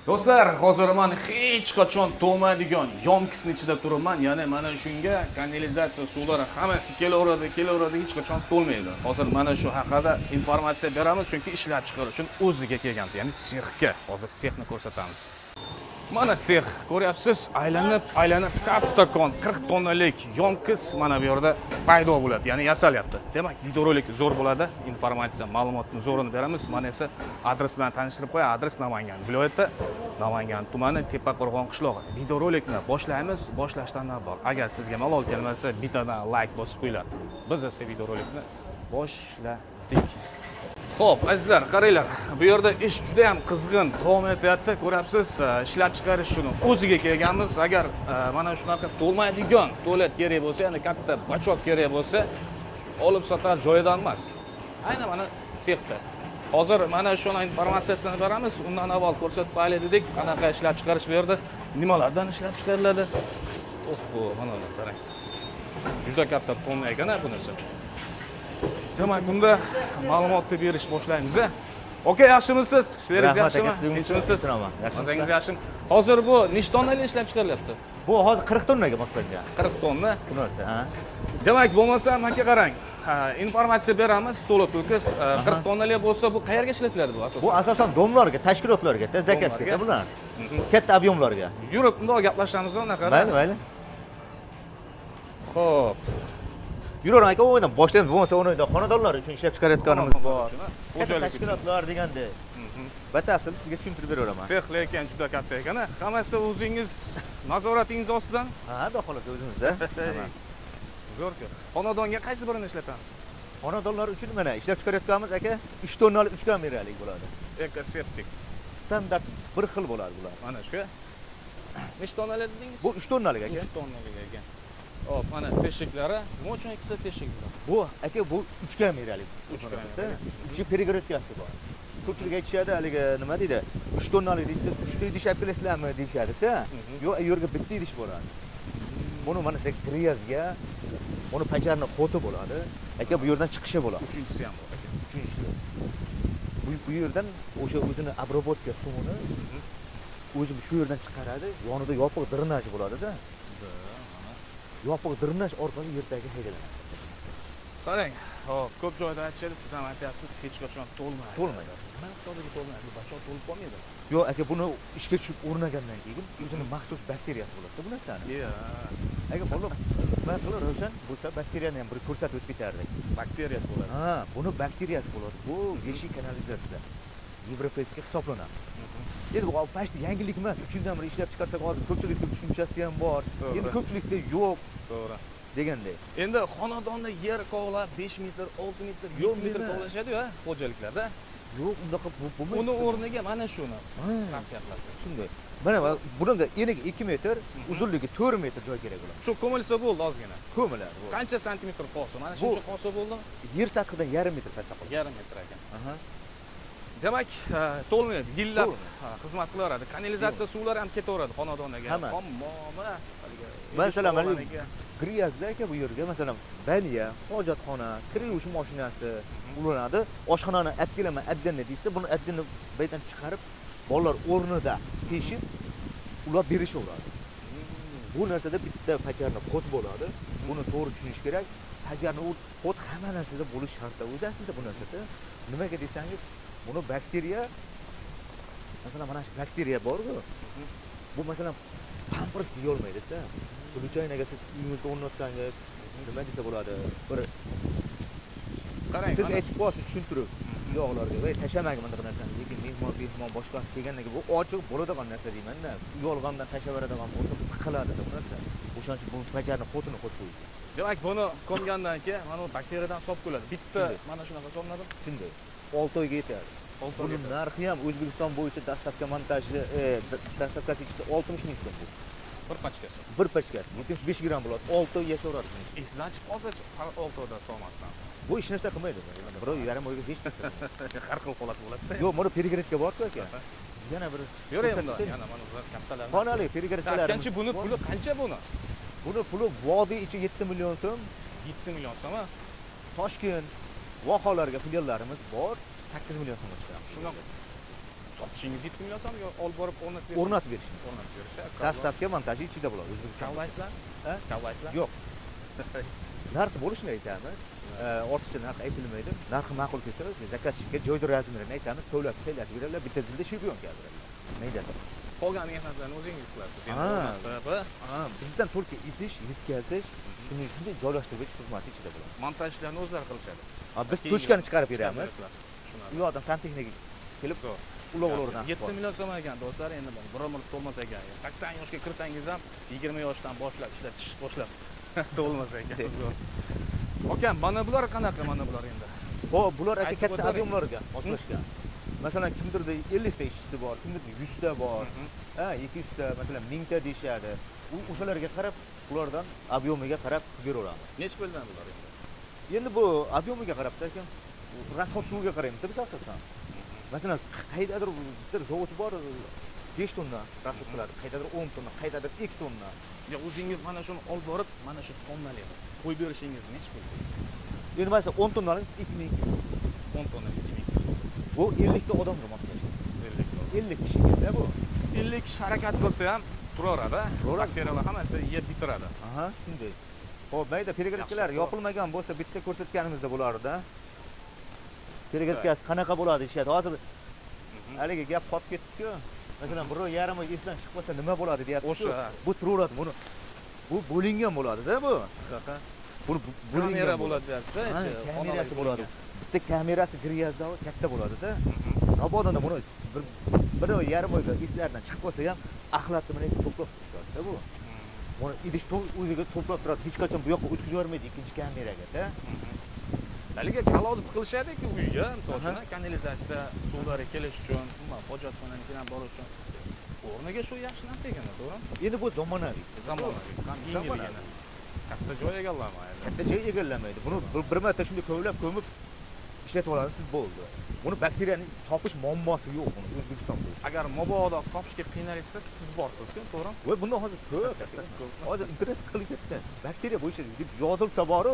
Do'stlar, hozir men hech qachon to'lmaydigan yomkisning ichida turibman. Ya'ni mana shunga kanalizatsiya suvlari hammasi kelaveradi, hech qachon to'lmaydi. Hozir mana shu haqida informatsiya beramiz, chunki ishlab chiqarish uchun o'ziga kelganmiz, ya'ni sexga. Hozir sexni ko'rsatamiz. Mana sex, ko'ryapsiz, aylanib kattakon 40 tonnalik yomkis mana bu yerda paydo bo'ladi, ya'ni yasalyapti. Demak, videorolik zo'r bo'ladi, informatsiya, ma'lumotni zo'rini beramiz. Mana esa adres bilan tanishtirib qo'yay. Adres Namangan viloyati, Namangan tumani, Tepaqo'rg'on qishlog'i. Videorolikni boshlaymiz. Boshlashdan avval agar sizga malol kelmasa, bittadan like bosib qo'yinglar. Biz esa videorolikni boshladik. Xo'p, azizlar, qaranglar. Bu yerda ish juda ham qizg'in davom etyapti. Ko'ryapsiz, ishlab chiqarish shuni o'ziga kelganmiz. Agar mana shunaqa to'lmaydigan to'lat kerak bo'lsa, ya'ni katta bachok kerak bo'lsa, olib sotar joyidan emas. Aynan mana sexda. Hozir mana shuni informatsiyasini beramiz. Undan avval ko'rsatib qo'yaylik dedik. Qanaqa ishlab chiqarish bu yerda, nimalardan ishlab chiqariladi. Oho, mana qarang. Juda katta tonna ekan bunisi. Demak, bunda ma'lumotni berish boshlaymiz. Oke, yaxshimisiz? Ishlaringiz yaxshimi? Tinchmisiz? O'zingiz yaxshimi? Hozir bu nechta tonnali ishlab chiqarilyapti? Bu hozir 40 tonnaga moslangan. 40 tonna. Bunisi, ha. Demak, bo'lmasa, menga qarang. Informatsiya beramiz, to'liq to'kis. 40 tonnali bo'lsa, bu qayerga ishlatiladi bu asosan? Bu asosan domlarga, tashkilotlarga, zakazga, bular. Katta ob'yomlarga. Yurib, bundoq gaplashamiz, unaqa. Mayli. Xo'p. Yuraver aka, o'ydan boshlaymiz. Bo'lmasa o'yda xonadonlar uchun ishlab chiqarayotganimiz bor. Xo'jalik tashkilotlar deganda. Batafsil sizga tushuntirib beraveraman. Sex lekin juda katta ekan. Hammasi o'zingiz nazoratingiz ostidan? Ha, xudo xolasa o'zimizda. Zo'r-ku. Xonadonga qaysi birini ishlatamiz? Xonadonlar uchun mana ishlab chiqarayotganimiz aka 3 tonnalik 3 kameralik bo'ladi. Ekoseptik. Standart bir xil bo'ladi bular. Mana shu. Nechta tonnali dedingiz? Bu 3 tonnalik aka. 3 tonnalik ekan. Hop, mana teshiklari. Nima uchun ikkita teshik bor? Bu aka bu 3 kameralik. 3 kameralik. Ichi перегородкасы bor. Ko'pchilik aytishadi, haligi nima deydi? 3 tonnalik deysiz, 3 ta idish olib kelasizlarmi deyishadi-da. Yo'q, yerga bitta idish boradi. Buni mana griyazga, buni pajarni qoti bo'ladi. Aka bu yerdan chiqishi bo'ladi. Uchinchisi ham bor aka. Uchinchisi. Bu yerdan o'sha o'zini обработка suvini o'zi shu yerdan chiqaradi. Yonida yopiq drenaj bo'ladi-da. Yopiq drenaj orqali yerdagi haydalanadi. Qarang, hop, ko'p joyda aytishadi, siz ham aytyapsiz, hech qachon to'lmaydi. To'lmaydi. Nima hisobiga to'lmaydi? Bachok to'lib qolmaydi. Yo'q, aka, buni ishga tushib o'rnagandan keyin o'zini maxsus bakteriyasi bo'ladi bu narsani. Agar bola maqlar ravshan bo'lsa, bakteriyani ham bir ko'rsatib o'tib ketardik. Bakteriyasi bo'ladi. Ha, buni bakteriyasi bo'ladi. Bu yeshi kanalizatsiya. Yevropeyskiy hisoblanadi. Endi bu pashti yangilik emas. 3 yildan beri ishlab chiqarsak hozir ko'pchilikning tushunchasi ham bor. Endi ko'pchilikda yo'q. To'g'ri. Deganday. Endi xonadonda yer kovlab 5 metr, 6 metr, 7 metr kovlashadi-ku, xo'jaliklarda. Yo'q, undaqa bo'lmaydi. Uni o'rniga mana shuni tavsiya qilasiz. Shunday. Mana bunga eniga 2 metr, uzunligi 4 metr joy kerak bo'ladi. Shu ko'milsa bo'ldi ozgina. Ko'miladi. Qancha santimetr qolsa? Mana shuncha qolsa bo'ldimi? Yer sathidan yarim metr pastda qoladi. Yarim metr ekan. Demak, to'lmaydi. Yillab xizmat qilaveradi. Kanalizatsiya suvlari ham ketaveradi xonadonga. Tamomma. Masalan, mana griyazda aka bu yerga masalan baliya, hojatxona, kir yuvish mashinasi ulanadi. Oshxonani atkilaman addinni deysa, buni addinni baydan chiqarib, bolalar o'rnida peshib ulab berishaveradi. Bu narsada bitta pajarni qot bo'ladi. Buni to'g'ri tushunish kerak. Pajarni qot hamma narsada bo'lish shart. O'zi aslida bu narsada nimaga desangiz, buni bakteriya masalan mana shu bakteriya bor-ku. Bu masalan pampers yeyolmaydi-da. Случайно siz uyingizga o'rnatsangiz, nima desa bo'ladi? Bir qarang, siz aytib qo'yasiz tushuntirib, yo'qlarga, "Voy, tashamang bunday narsani." Lekin mehmon boshqasi kelganda bu ochiq bo'ladigan narsa deyman-da. Yolg'ondan tashaveradigan bo'lsa, tiqiladi bu narsa. O'shaning uchun bu pajarni qotini qo'yib qo'ying. Demak, buni ko'mgandan keyin mana bu bakteriyadan sop bo'ladi. Bitta mana shunaqa solinadi. Shunday. 6 oyga yetadi. Buning narxi ham O'zbekiston bo'yicha dastlabki montajli, dastlabki 60 ming so'm bu. Bir pachkasi. Bir pachkasi 75 gram bo'ladi. 6 oy yashaveradi. Izlanib qolsa-chi, 6 oyda solmasdan. Bu hech narsa qilmaydi. Birov yarim oyga hech har xil holat bo'ladi-da. Yo'q, mana perigradga borku aka. Yana bir ko'raymi, yana mana bular kattalar. Xonali perigradkalar. Qancha buni puli qancha buni? Buni puli vodiy ichi 7 million so'm. 7 million so'm. Toshkent, vohalarga filiallarimiz bor. 8 million so'm chiqadi. sotishingiz 7 million so'mga olib borib o'rnatib berishing. O'rnatib berishimiz. O'rnatib berish. Dastavka montaji ichida bo'ladi. O'zbekiston. Kavlaysizlar? Ha? Kavlaysizlar? Yo'q. Narxi bo'lishini aytamiz. Ortiqcha narx aytilmaydi. Narxi ma'qul kelsa, zakazchiga joyda razmerini aytamiz, to'lab beradilar, bitta zilda shiyponka beradilar. Maydada. Qolgan mehnatlarni o'zingiz qilasiz. Bizdan to'lka idish, yetkazish, shuni shunday joylashtirib xizmati ichida bo'ladi. Montajlarni o'zlari qilishadi. Biz to'shkani chiqarib beramiz. Tushunarli. U yoqdan santexnika kelib, ulovlardan 7 million so'm ekan do'stlar, endi bir umr to'lmas ekan. 80 yoshga kirsangiz ham 20 yoshdan boshlab ishlatish boshlab to'lmas ekan. Zo'r. Okam, mana bular qanaqa mana bular endi? Bular katta ob'yemlarga moslashgan. Masalan, kimdirda 50 ta ishchisi bor, kimdirda 100 ta bor, 200 ta, masalan 1000 ta deyshadi. O'shalarga qarab, ulardan ob'yemiga qarab beraveramiz. Nech puldan bular endi? Endi bu ob'yemiga qarab-da ekan, rasxod suviga qaraymiz biz asosan. Masalan, qaydadir bir zavod bor, 5 tonna rasxod qiladi, qaydadir 10 tonna, qaydadir 2 tonna. Ya o'zingiz mana shuni olib borib, mana shu tonnali qo'yib berishingiz nech pul? Endi masalan 10 tonnalik 2200. 10 tonna 2200. Bu 50 ta odamga moslashgan. 50 kishiga bu. 50 kishi harakat qilsa ham turaveradi. Bakteriyalar hammasi yeb bitiradi. Aha, shunday. Xo'p, mayda peregradkalar yopilmagan bo'lsa bitta ko'rsatganimizda bo'lardi. Perегradkasi qanaqa bo'ladi deyshadi. Hozir haligi gap qolib ketdi-ku. Masalan, 1.5 oy esdan chiqib qolsa nima bo'ladi deyapti. O'sha. Bu turaveradi buni. Bu bo'lingan bo'ladi-da bu. Buni Kamera bo'ladi deyapsiz. Kamerasi bo'ladi. Bitta kamerasi griyazda katta bo'ladi-da. Nabodanda buni 1.5 oyga eslardan chiqib qolsa ham axlatni mana to'plab turishadi-da bu. Buni idish o'ziga to'plab turadi. Hech qachon bu yoqqa o'tkazib yubormaydi ikkinchi kameraga-da. Haliga kolodis qilishadi-ku uyga, masalan, kanalizatsiya suvlari kelish uchun, hojatxonaga ham borish uchun. O'rniga shu yaxshi narsa ekan, to'g'rimi? Endi bu zamonaviy. Ham yengilgina. Katta joy egallamaydi. Katta joy egallamaydi. Buni bir marta shunday ko'mib ishlatib olasiz bo'ldi. Buni bakteriyani topish muammosi yo'q buni O'zbekistonda. Agar mabodo topishga qiynalsangiz, siz borsiz-ku, to'g'rimi? Voy, bundan hozir ko'p. Hozir internet qilib ketdi. Bakteriya bo'yicha deb yozilsa boru,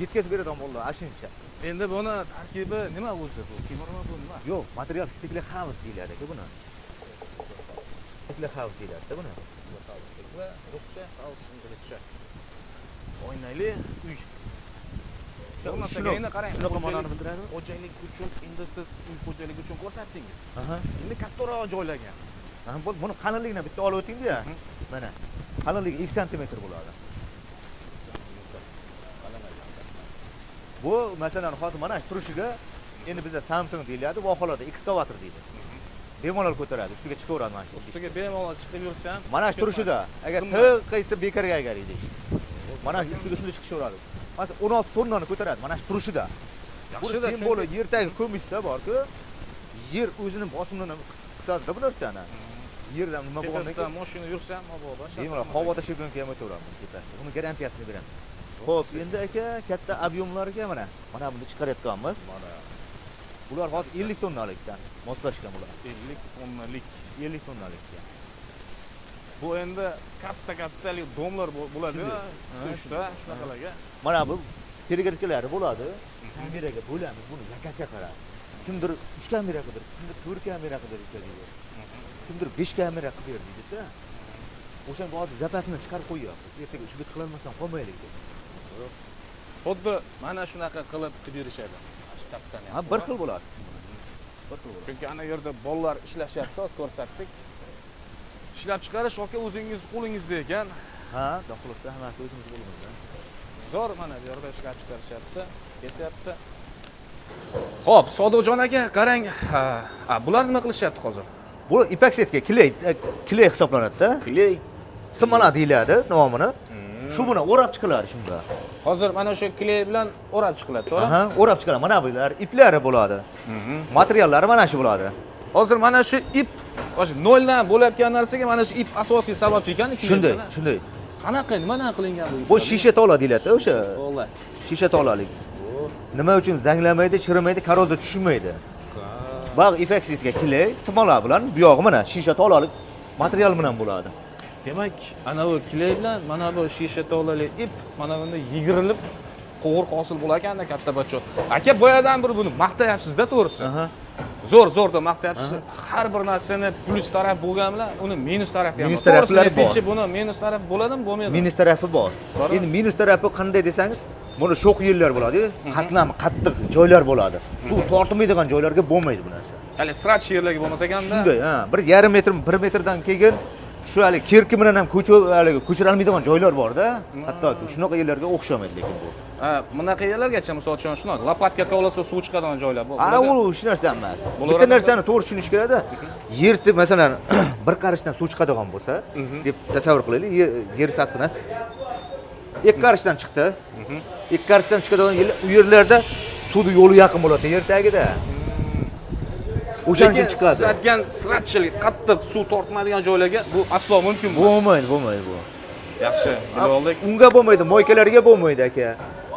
yetkazib beradigan bo'ldi, ashuncha. Endi buni tarkibi nima o'zi bu? Kemirma bu nima? Yo'q, material stikli house deyiladi-ku buni. Stikli house deyiladi-da buni. Ruscha, house inglizcha. Oynali uy. Shuni qarang. Shunaqa ma'noni bildiradi. Xo'jalik uchun endi siz uy xo'jaligi uchun ko'rsatdingiz. Endi kattaroq joylagan. Buni qalinligini bitta olib o'ting-da. Mana. Qalinligi 2 sm bo'ladi. Bu masalan hozir mana shu turishiga endi bizda Samsung deyiladi, vohalarda ekskavator deydi. Bemalol ko'taradi, ustiga chiqaveradi mana shu. Ustiga bemalol chiqib yursa ham, mana shu turishida agar tiq qaysi bekarga agariydi. Mana ustiga shunday chiqishaveradi. Masalan 16 tonnani ko'taradi mana shu turishida. Yaxshi-da, chunki bo'lib yerdagi ko'mishsa bor-ku, yer o'zining bosimini qisadi bu narsani. Yerdan nima bo'lgandan keyin mashina yursa ham mabodo bemalol havoda shiyponka ham o'taveramiz ketasi. Uni garantiyasini beramiz. Xo'p, endi aka katta ob'yemlarga mana buni chiqarayotganmiz. Mana bular hozir 50 tonnalikdan moslashgan bular. 50 tonnalik, 50 tonnalikka. Bu endi katta-kattalik domlar bo'ladi-ku, shunda shunaqalarga. Mana bu perеградkalari bo'ladi. Kameraga bo'lamiz, buni yakasiga qarab. Kimdir 3 kamera qildir, kimdir 4 kamera qildir deydi. Kimdir 5 kamera qildir deydi-da. O'shan hozir zapasini chiqarib qo'yyapmiz. Ertaga uch bit qilolmasdan qolmaylik deb. Xuddi mana shunaqa qilib berishadi. Shu kattani. Ha, bir xil bo'ladi. Bir xil bo'ladi. Chunki ana yerda bolalar ishlashyapti, hozir ko'rsatdik. Ishlab chiqarish aka o'zingiz qo'lingizda ekan. Ha, xulosa hammasi o'zimiz qo'limizda. Zo'r mana bu yerda ishlab chiqarishyapti, ketyapti. Xo'p, Sodiqjon aka, qarang. Bular nima qilishyapti hozir? Bu epoksidga kley hisoblanadi-da. Kley. Simola deyiladi nomini. Shu buni o'rab chiqiladi shunda. Hozir mana shu kley bilan o'rab chiqiladi, to'g'rimi? Aha, o'rab chiqiladi. Mana bular iplari bo'ladi. Materiallari mana shu bo'ladi. Hozir mana shu ip, o'sha noldan bo'layotgan narsaga mana shu ip asosiy sababchi ekan. Shunday. Qanaqa, nimadan qilingan bu ip? Bu shisha tola deyiladi o'sha. Tola. Shisha tolalik. Nima uchun zanglamaydi, chirimaydi, korroziya tushmaydi. Bog' epoksidga kley, simola bilan bu yog'i mana shisha tolalik material bilan bo'ladi. Demak, ana bu kley bilan mana bu shisha tolali ip mana bunda yigirilib qo'g'ir hosil bo'lar ekanda katta bachcho. Aka boyadan bir buni maqtayapsiz-da, to'g'risi. zo'r deb maqtayapsiz. Har bir narsani plus taraf bo'lgan bilan uni minus tarafi ham Minus taraflari bor. To'g'risi, buni minus tarafi bo'ladimi, bo'lmaydimi? Minus tarafi bor. Bor. Endi minus tarafi qanday desangiz, buni sho'x yerlar bo'ladi, qattiq joylar bo'ladi. Suv tortmaydigan joylarga bo'lmaydi bu narsa. Hali sirach yerlarga bo'lmasa ekanda. Shunday, ha, 1,5 metr, 1 metrdan keyin shu hali kirki bilan ham ko'chirolmaydigan joylar bor-da. Hattoki shunaqa yerlarga o'xshamaydi lekin bu. Ha, bunaqa yerlargacha misol uchun shunaqa lopatka kovlasa suv chiqadigan joylar bor. Ha, u shu narsa emas. Bitta narsani to'g'ri tushunish kerak-da. Yerni masalan bir qarishdan suv chiqadigan bo'lsa, deb tasavvur qilaylik, yer sathidan 2 qarishdan chiqdi. 2 qarishdan chiqadigan u yerlarda suvning yo'li yaqin bo'ladi yer tagida. O'shancha chiqadi. Siz aytgan sirachchilik, qattiq suv tortmaydigan joylarga bu aslo mumkin emas. Bo'lmaydi bu. Yaxshi, bilib oldik. Unga bo'lmaydi, moykalarga bo'lmaydi aka.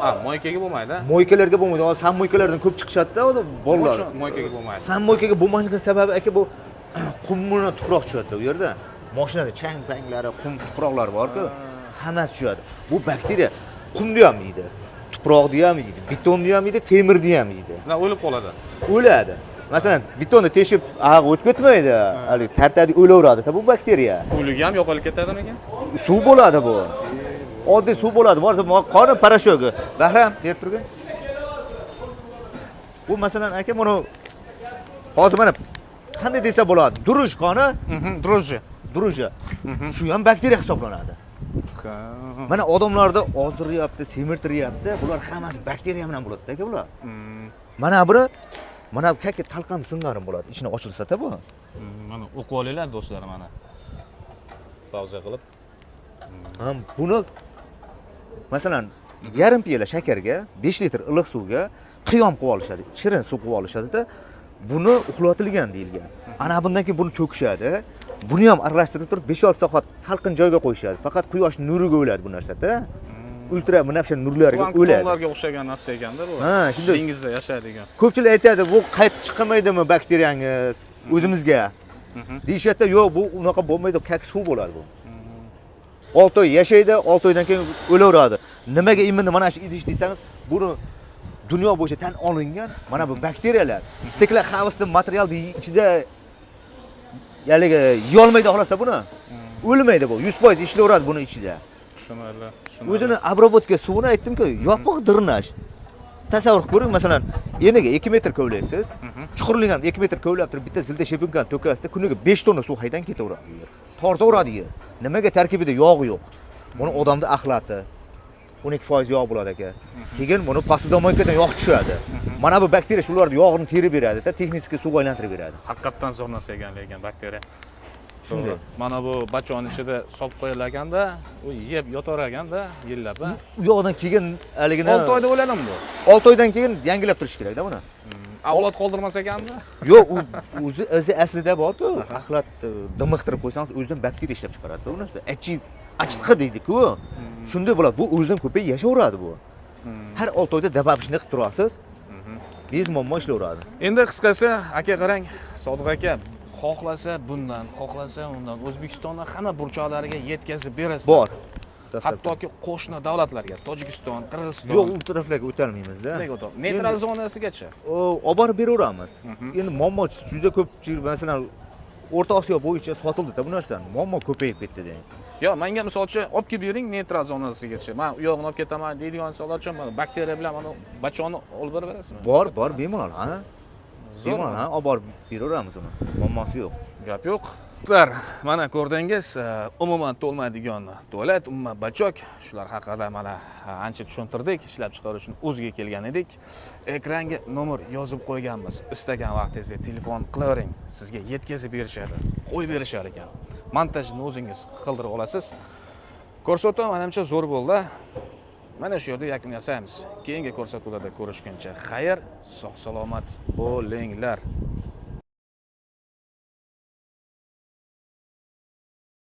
Ha, moykaga bo'lmaydi. Moykalarga bo'lmaydi. Hozir sam moykalardan ko'p chiqishadi-da, u bolalar. Moykaga bo'lmaydi. Sam moykaga bo'lmaganligi sababi aka bu qumni tuproq tushadi u yerda. Mashinada chang-panglari, qum tuproqlari bor-ku, hammasi tushadi. Bu bakteriya qumni ham yeydi, tuproqni ham yeydi, betonni ham yeydi, temirni ham yeydi. Ular o'lib qoladi. O'ladi. Masalan, betonni teshib, o'tib ketmaydi. Hali tartadi o'laveradi. Bu bakteriya. O'ligi ham yo'qolib ketadimi ekan? Suv bo'ladi bu. Oddiy suv bo'ladi. Borsa qoni parashogi. Bahram, berib turgin. Bu masalan aka buni hozir mana qanday desa bo'ladi? Duruj qoni, druji. Shu ham bakteriya hisoblanadi. Mana odamlarda ozdiryapti, semirtiryapti. Bular hammasi bakteriya bilan bo'ladi-da aka bular. Mana buni mana kakka talqam singarim bo'ladi. Ichini ochilsa-da bu. Mana o'qib olinglar do'stlar mana. Pauza qilib. Buni masalan yarim piyola shakarga 5 litr iliq suvga qiyom qilib olishadi. Shirin suv qilib olishadi-da. Buni uxlatilgan deyilgan. Ana bundan keyin buni to'kishadi. Buni ham aralashtirib turib 5-6 soat salqin joyga qo'yishadi. Faqat quyosh nuriga o'ladi bu narsa-da. Ultra binafsha nurlarga o'ladi. Ularga o'xshagan narsa ekanda bu. Ha, shunday. Dengizda yashaydigan. Ko'pchilik aytadi, bu qaytib chiqmaydimi bakteriyangiz o'zimizga? Deyishadi, yo'q, bu unaqa bo'lmaydi, kak suv bo'ladi bu. 6 oy yashaydi, 6 oydan keyin o'laveradi. Nimaga imonni mana shu idish desangiz, buni dunyo bo'yicha tan olingan mana bu bakteriyalar steklar havasli materialni ichida yeyolmaydi xolos-da buni. O'lmaydi bu, 100% ishlayveradi buni ichida. Tushunarli. O'zini obrobotka suvini aytdim-ku, yopiq dirnash. Tasavvur ko'ring, masalan, eniga 2 metr kovlaysiz, chuqurligini 2 metr kovlab turib bitta zilda shepinkan to'kasizda kuniga 5 tonna suv haydan ketaveradi yer. Tortaveradi yer. Nimaga tarkibida yog' yo'q? Buni odamda axlati 12% yog' bo'ladi aka. Keyin buni posudomoykadan yog' tushadi. Mana bu bakteriya shularni yog'ini terib beradi-da, texnik suv aylantirib beradi. Haqiqatan zo'r narsa ekan lekin bakteriya. Shunday. Mana bu bachon ichida solib qo'yilganda, u yeb yotaraganda yillab. U yoqdan keyin haligini 6 oyda o'ladimi bu? 6 oydan keyin yangilab turish kerak-da buni. Avlod qoldirmas ekanda? Yo'q, o'zi aslida bor-ku, axlat dimiqtirib qo'ysangiz o'zidan bakteriya ishlab chiqaradi bu narsa. Achitqi deydi-ku. Shunday bo'ladi. Bu o'zidan ko'payib yashaveradi bu. Har 6 oyda dababishni qilib turasiz. Biz muammo ishlayveradi. Endi qisqasi, aka qarang, Sodiq aka xohlasa bundan, xohlasa undan O'zbekistonning hamma burchoqlariga yetkazib berasiz. Bor. Hattoki qo'shni davlatlarga, Tojikiston, Qirg'iziston. Yo'q, u taraflarga o'tolmaymiz-da. Nega o'tadi? Neytral zonasigacha. Olib borib beraveramiz. Endi muammo juda ko'p, masalan, O'rta Osiyo bo'yicha sotildi-da bu narsa. Muammo ko'payib ketdi-da. Yo, menga misolchi olib kelib bering neytral zonasigacha. Men u yog'ini olib ketaman deydigan insonlar uchun mana bakteriya bilan mana bachoni olib berib berasizmi? Bor, bemalol, ha? Bemalol, ha, olib borib beraveramiz uni. Muammosi yo'q. Gap yo'q. Sizlar mana ko'rdingiz, umuman to'lmaydigan tualet, umuman bachok, shular haqida mana ancha tushuntirdik, ishlab chiqarish uchun o'ziga kelgan edik. Ekranga nomer yozib qo'yganmiz. Istagan vaqtingizda telefon qilavering, sizga yetkazib berishadi, qo'yib berishar ekan. Montajni o'zingiz qildirib olasiz. Ko'rsatuv menimcha zo'r bo'ldi. Mana shu yerda yakun yasaymiz. Keyingi ko'rsatuvlarda ko'rishguncha xayr, sog' salomat bo'linglar.